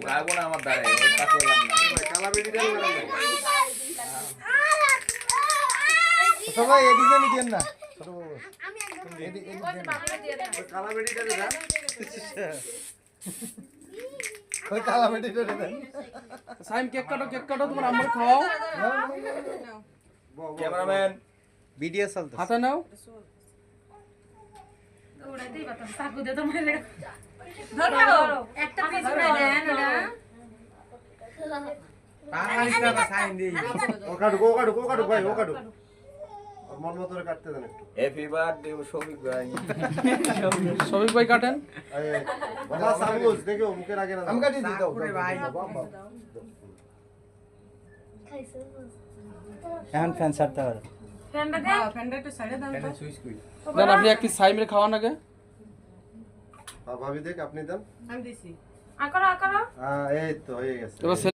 রাগো না আমার দ্বারে ওটা করলাম না কালা বেটি দেন না সবাই এদিকে নিতেন না ছোট বাবু আমি একদম এদিকে কালা বেটিটা দেন ওই কালা বেটিটা দেন সাইম কেক কাটো তোমার আম্মুর খাওয়াও ক্যামেরাম্যান ভিডিও চলতে হাতে নাও ওড়াতেই বাতাস চাকু দে তো মেরে ধরো একটা পিস করে দেন না পাহাড়িটা বা সাইন দেই ও কাটু ভাই ও কাটু মন মতো করে কাটতে দেন একটু হ্যাপি বার্থডে শফিক ভাই সবিক ভাই কাটেন বাবা সামুজ দেখো মুখের আগে না আমি কাটি দিই দাও ভাই এখন ফ্যান ছাড়তে পারো ফ্যানটা দে ফ্যানটা একটু সাইডে দাও তো। দেন আপনি এক পিস সাইমের খাওয়ান আগে ভাবি দেখ আপনি দেন আমি দিছি আকরা এই তো হয়ে গেছে এবার